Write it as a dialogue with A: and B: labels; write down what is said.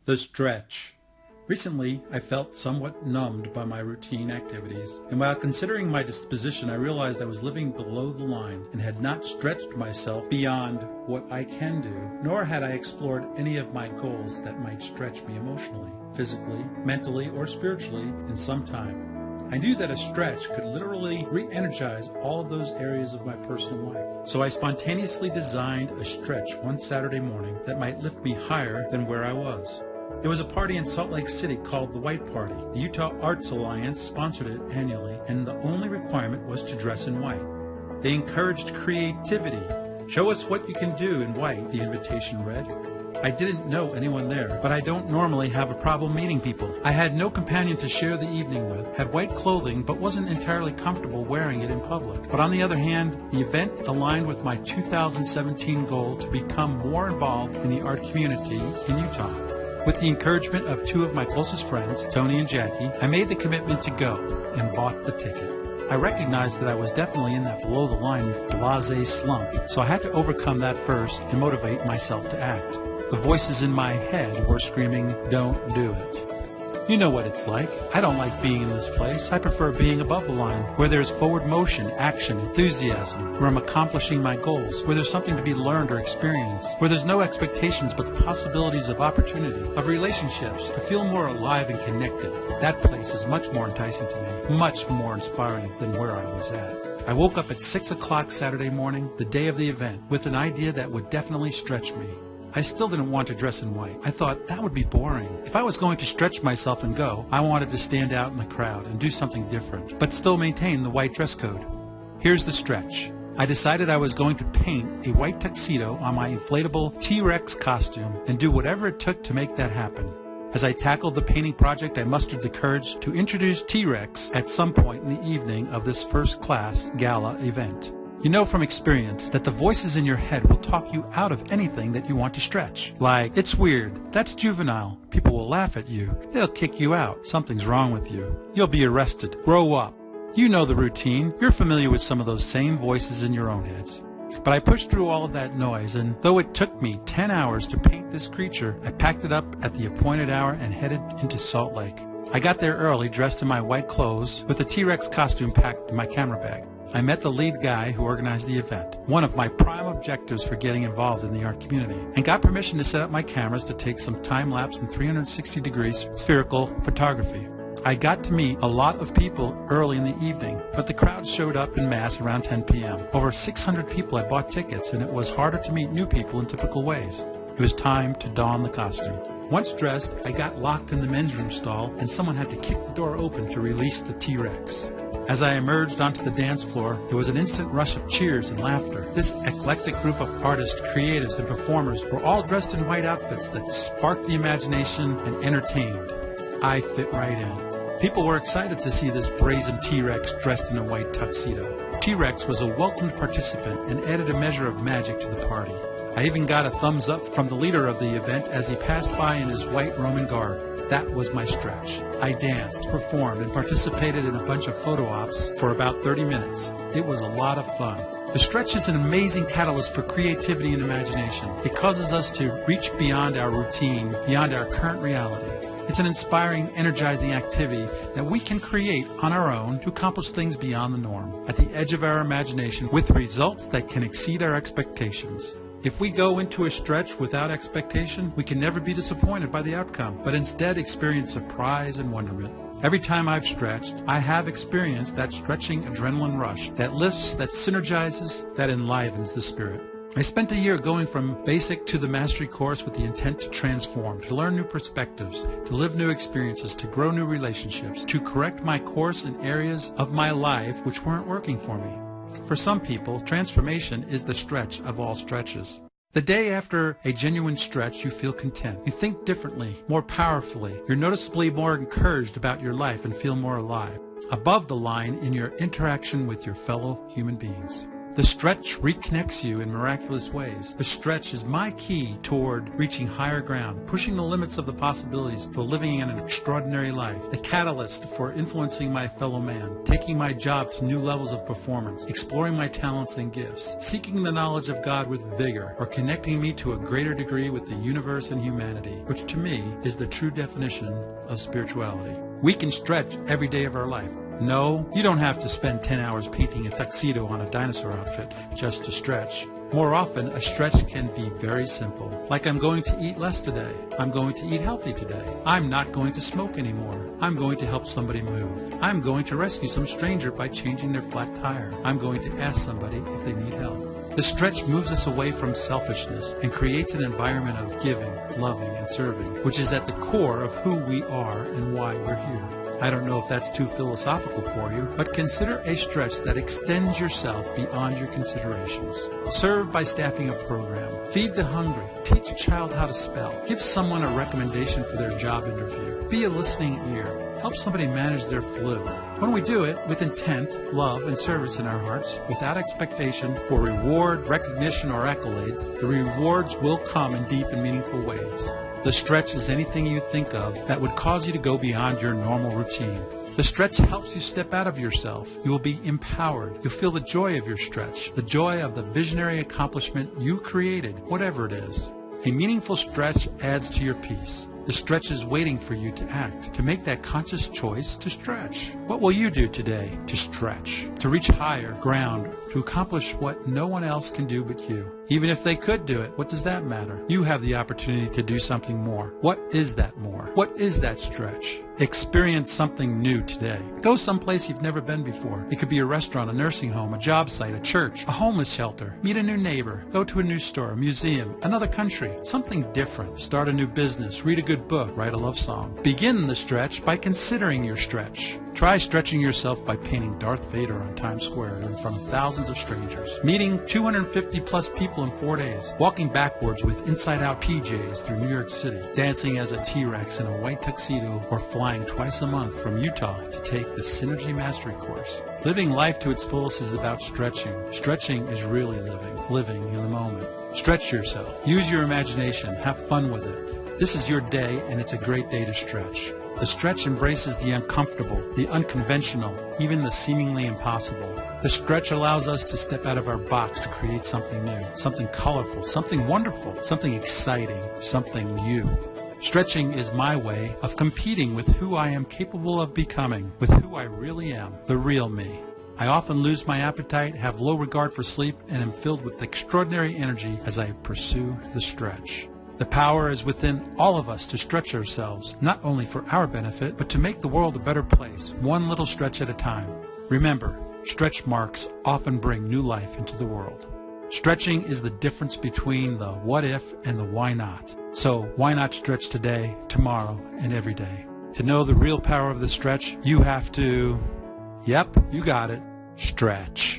A: The stretch. Recently, I felt somewhat numbed by my routine activities, and while considering my disposition, I realized I was living below the line and had not stretched myself beyond what I can do, nor had I explored any of my goals that might stretch me emotionally, physically, mentally, or spiritually in some time. I knew that a stretch could literally re-energize all of those areas of my personal life. So I spontaneously designed a stretch one Saturday morning that might lift me higher than where I was. There was a party in Salt Lake City called the White Party. The Utah Arts Alliance sponsored it annually, and the only requirement was to dress in white. They encouraged creativity. Show us what you can do in white, the invitation read. I didn't know anyone there, but I don't normally have a problem meeting people. I had no companion to share the evening with, had white clothing, but wasn't entirely comfortable wearing it in public. But on the other hand, the event aligned with my 2017 goal to become more involved in the art community in Utah. With the encouragement of two of my closest friends, Tony and Jackie, I made the commitment to go and bought the ticket. I recognized that I was definitely in that below-the-line blasé slump, so I had to overcome that first and motivate myself to act. The voices in my head were screaming, "Don't do it." You know what it's like. I don't like being in this place. I prefer being above the line, where there's forward motion, action, enthusiasm, where I'm accomplishing my goals, where there's something to be learned or experienced, where there's no expectations but the possibilities of opportunity, of relationships, to feel more alive and connected. That place is much more enticing to me, much more inspiring than where I was at. I woke up at 6 o'clock Saturday morning, the day of the event, with an idea that would definitely stretch me. I still didn't want to dress in white. I thought that would be boring. If I was going to stretch myself and go, I wanted to stand out in the crowd and do something different, but still maintain the white dress code. Here's the stretch. I decided I was going to paint a white tuxedo on my inflatable T-Rex costume and do whatever it took to make that happen. As I tackled the painting project, I mustered the courage to introduce T-Rex at some point in the evening of this first-class gala event. You know from experience that the voices in your head will talk you out of anything that you want to stretch. Like, it's weird, that's juvenile, people will laugh at you, they'll kick you out, something's wrong with you, you'll be arrested, grow up. You know the routine, you're familiar with some of those same voices in your own heads. But I pushed through all of that noise, and though it took me 10 hours to paint this creature, I packed it up at the appointed hour and headed into Salt Lake. I got there early, dressed in my white clothes, with the T-Rex costume packed in my camera bag. I met the lead guy who organized the event, one of my prime objectives for getting involved in the art community, and got permission to set up my cameras to take some time-lapse and 360-degree spherical photography. I got to meet a lot of people early in the evening, but the crowd showed up en masse around 10 p.m. Over 600 people had bought tickets, and it was harder to meet new people in typical ways. It was time to don the costume. Once dressed, I got locked in the men's room stall, and someone had to kick the door open to release the T-Rex. As I emerged onto the dance floor, there was an instant rush of cheers and laughter. This eclectic group of artists, creatives, and performers were all dressed in white outfits that sparked the imagination and entertained. I fit right in. People were excited to see this brazen T-Rex dressed in a white tuxedo. T-Rex was a welcomed participant and added a measure of magic to the party. I even got a thumbs up from the leader of the event as he passed by in his white Roman garb. That was my stretch. I danced, performed, and participated in a bunch of photo ops for about 30 minutes. It was a lot of fun. The stretch is an amazing catalyst for creativity and imagination. It causes us to reach beyond our routine, beyond our current reality. It's an inspiring, energizing activity that we can create on our own to accomplish things beyond the norm, at the edge of our imagination, with results that can exceed our expectations. If we go into a stretch without expectation, we can never be disappointed by the outcome, but instead experience surprise and wonderment. Every time I've stretched, I have experienced that stretching adrenaline rush that lifts, that synergizes, that enlivens the spirit. I spent a year going from basic to the mastery course with the intent to transform, to learn new perspectives, to live new experiences, to grow new relationships, to correct my course in areas of my life which weren't working for me. For some people, transformation is the stretch of all stretches. The day after a genuine stretch, you feel content. You think differently, more powerfully. You're noticeably more encouraged about your life and feel more alive. Above the line in your interaction with your fellow human beings. The stretch reconnects you in miraculous ways. The stretch is my key toward reaching higher ground, pushing the limits of the possibilities for living an extraordinary life, the catalyst for influencing my fellow man, taking my job to new levels of performance, exploring my talents and gifts, seeking the knowledge of God with vigor, or connecting me to a greater degree with the universe and humanity, which to me is the true definition of spirituality. We can stretch every day of our life. No, you don't have to spend 10 hours painting a tuxedo on a dinosaur outfit just to stretch. More often, a stretch can be very simple. Like, I'm going to eat less today. I'm going to eat healthy today. I'm not going to smoke anymore. I'm going to help somebody move. I'm going to rescue some stranger by changing their flat tire. I'm going to ask somebody if they need help. The stretch moves us away from selfishness and creates an environment of giving, loving, and serving, which is at the core of who we are and why we're here. I don't know if that's too philosophical for you, but consider a stretch that extends yourself beyond your considerations. Serve by staffing a program. Feed the hungry. Teach a child how to spell. Give someone a recommendation for their job interview. Be a listening ear. Help somebody manage their flu. When we do it with intent, love, and service in our hearts, without expectation for reward, recognition, or accolades, the rewards will come in deep and meaningful ways. The stretch is anything you think of that would cause you to go beyond your normal routine. The stretch helps you step out of yourself. You will be empowered. You'll feel the joy of your stretch, the joy of the visionary accomplishment you created, whatever it is. A meaningful stretch adds to your peace. The stretch is waiting for you to act, to make that conscious choice to stretch. What will you do today to stretch, to reach higher ground, to accomplish what no one else can do but you? Even if they could do it, what does that matter? You have the opportunity to do something more. What is that more? What is that stretch? Experience something new today. Go someplace you've never been before. It could be a restaurant, a nursing home, a job site, a church, a homeless shelter. Meet a new neighbor. Go to a new store, a museum, another country. Something different. Start a new business. Read a good book. Write a love song. Begin the stretch by considering your stretch. Try stretching yourself by painting Darth Vader on Times Square in front of thousands of strangers, meeting 250 plus people in 4 days, walking backwards with inside-out PJs through New York City, dancing as a T-Rex in a white tuxedo, or flying twice a month from Utah to take the Synergy Mastery course. Living life to its fullest is about stretching. Stretching is really living in the moment. Stretch yourself. Use your imagination. Have fun with it. This is your day, and it's a great day to stretch. The stretch embraces the uncomfortable, the unconventional, even the seemingly impossible. The stretch allows us to step out of our box to create something new, something colorful, something wonderful, something exciting, something new. Stretching is my way of competing with who I am capable of becoming, with who I really am, the real me. I often lose my appetite, have low regard for sleep, and am filled with extraordinary energy as I pursue the stretch. The power is within all of us to stretch ourselves, not only for our benefit, but to make the world a better place, one little stretch at a time. Remember, stretch marks often bring new life into the world. Stretching is the difference between the what if and the why not. So why not stretch today, tomorrow, and every day? To know the real power of the stretch, you have to, yep, you got it, stretch.